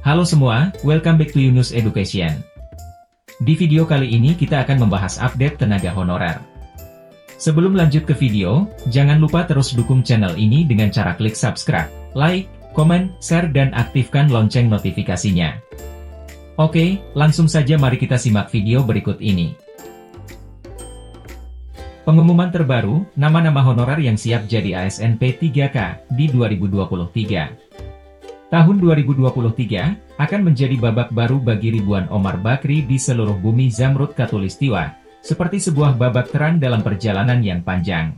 Halo semua, welcome back to Yunus Education. Di video kali ini kita akan membahas update tenaga honorer. Sebelum lanjut ke video, jangan lupa terus dukung channel ini dengan cara klik subscribe, like, komen, share dan aktifkan lonceng notifikasinya. Oke, langsung saja mari kita simak video berikut ini. Pengumuman terbaru, nama-nama honorer yang siap jadi ASN P3K di 2023. Tahun 2023 akan menjadi babak baru bagi ribuan Omar Bakri di seluruh bumi Zamrud Khatulistiwa, seperti sebuah babak terang dalam perjalanan yang panjang.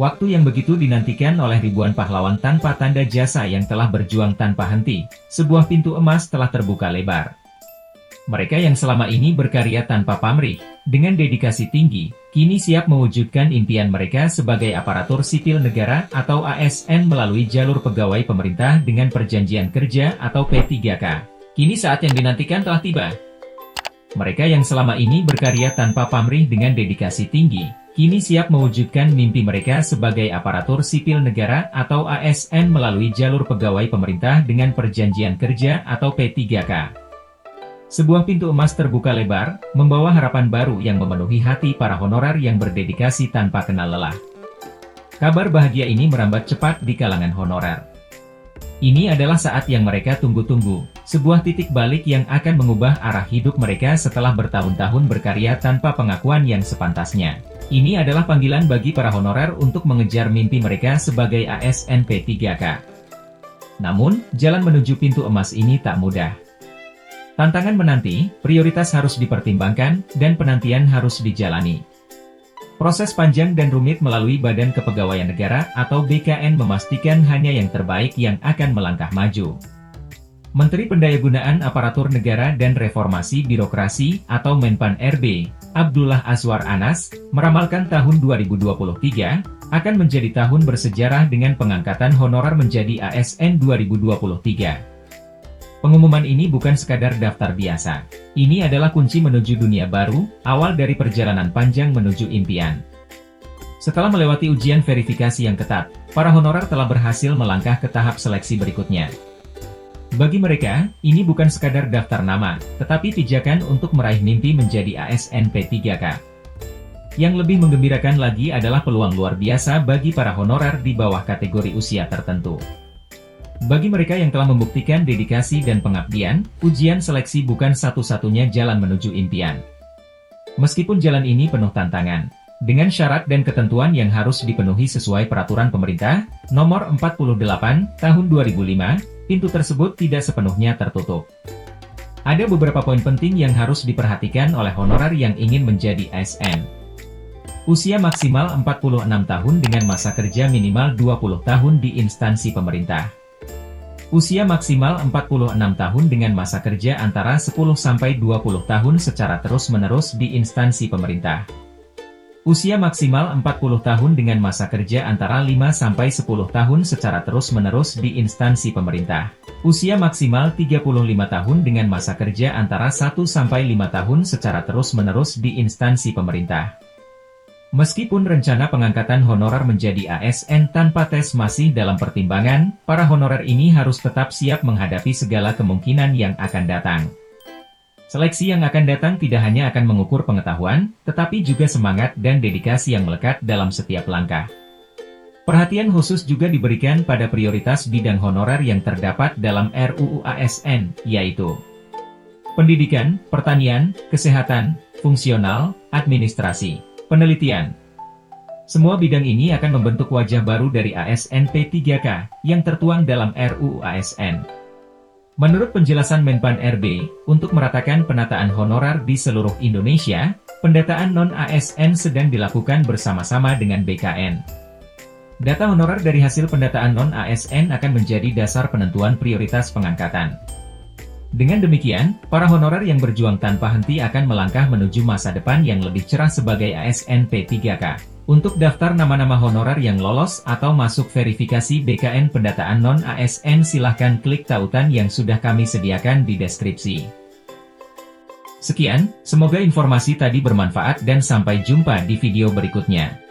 Waktu yang begitu dinantikan oleh ribuan pahlawan tanpa tanda jasa yang telah berjuang tanpa henti, sebuah pintu emas telah terbuka lebar. Mereka yang selama ini berkarya tanpa pamrih, dengan dedikasi tinggi, kini siap mewujudkan impian mereka sebagai aparatur sipil negara atau ASN melalui jalur pegawai pemerintah dengan perjanjian kerja atau P3K. Kini saat yang dinantikan telah tiba. Mereka yang selama ini berkarya tanpa pamrih dengan dedikasi tinggi, kini siap mewujudkan mimpi mereka sebagai aparatur sipil negara atau ASN melalui jalur pegawai pemerintah dengan perjanjian kerja atau P3K. Sebuah pintu emas terbuka lebar, membawa harapan baru yang memenuhi hati para honorer yang berdedikasi tanpa kenal lelah. Kabar bahagia ini merambat cepat di kalangan honorer. Ini adalah saat yang mereka tunggu-tunggu, sebuah titik balik yang akan mengubah arah hidup mereka setelah bertahun-tahun berkarya tanpa pengakuan yang sepantasnya. Ini adalah panggilan bagi para honorer untuk mengejar mimpi mereka sebagai ASN P3K. Namun, jalan menuju pintu emas ini tak mudah. Tantangan menanti, prioritas harus dipertimbangkan, dan penantian harus dijalani. Proses panjang dan rumit melalui Badan Kepegawaian Negara atau BKN memastikan hanya yang terbaik yang akan melangkah maju. Menteri Pendayagunaan Aparatur Negara dan Reformasi Birokrasi atau Menpan RB, Abdullah Azwar Anas, meramalkan tahun 2023 akan menjadi tahun bersejarah dengan pengangkatan honorer menjadi ASN 2023. Pengumuman ini bukan sekadar daftar biasa. Ini adalah kunci menuju dunia baru, awal dari perjalanan panjang menuju impian. Setelah melewati ujian verifikasi yang ketat, para honorer telah berhasil melangkah ke tahap seleksi berikutnya. Bagi mereka, ini bukan sekadar daftar nama, tetapi pijakan untuk meraih mimpi menjadi ASN P3K. Yang lebih menggembirakan lagi adalah peluang luar biasa bagi para honorer di bawah kategori usia tertentu. Bagi mereka yang telah membuktikan dedikasi dan pengabdian, ujian seleksi bukan satu-satunya jalan menuju impian. Meskipun jalan ini penuh tantangan, dengan syarat dan ketentuan yang harus dipenuhi sesuai Peraturan Pemerintah Nomor 48 Tahun 2005, pintu tersebut tidak sepenuhnya tertutup. Ada beberapa poin penting yang harus diperhatikan oleh honorer yang ingin menjadi ASN. Usia maksimal 46 tahun dengan masa kerja minimal 20 tahun di instansi pemerintah. Usia maksimal 46 tahun dengan masa kerja antara 10-20 tahun secara terus-menerus di instansi pemerintah. Usia maksimal 40 tahun dengan masa kerja antara 5-10 tahun secara terus-menerus di instansi pemerintah. Usia maksimal 35 tahun dengan masa kerja antara 1-5 tahun secara terus-menerus di instansi pemerintah. Meskipun rencana pengangkatan honorer menjadi ASN tanpa tes masih dalam pertimbangan, para honorer ini harus tetap siap menghadapi segala kemungkinan yang akan datang. Seleksi yang akan datang tidak hanya akan mengukur pengetahuan, tetapi juga semangat dan dedikasi yang melekat dalam setiap langkah. Perhatian khusus juga diberikan pada prioritas bidang honorer yang terdapat dalam RUU ASN, yaitu pendidikan, pertanian, kesehatan, fungsional, administrasi, penelitian. Semua bidang ini akan membentuk wajah baru dari ASN P3K yang tertuang dalam RUU ASN. Menurut penjelasan Menpan RB, untuk meratakan penataan honorer di seluruh Indonesia, pendataan non-ASN sedang dilakukan bersama-sama dengan BKN. Data honorer dari hasil pendataan non-ASN akan menjadi dasar penentuan prioritas pengangkatan. Dengan demikian, para honorer yang berjuang tanpa henti akan melangkah menuju masa depan yang lebih cerah sebagai ASN P3K. Untuk daftar nama-nama honorer yang lolos atau masuk verifikasi BKN pendataan non-ASN silahkan klik tautan yang sudah kami sediakan di deskripsi. Sekian, semoga informasi tadi bermanfaat dan sampai jumpa di video berikutnya.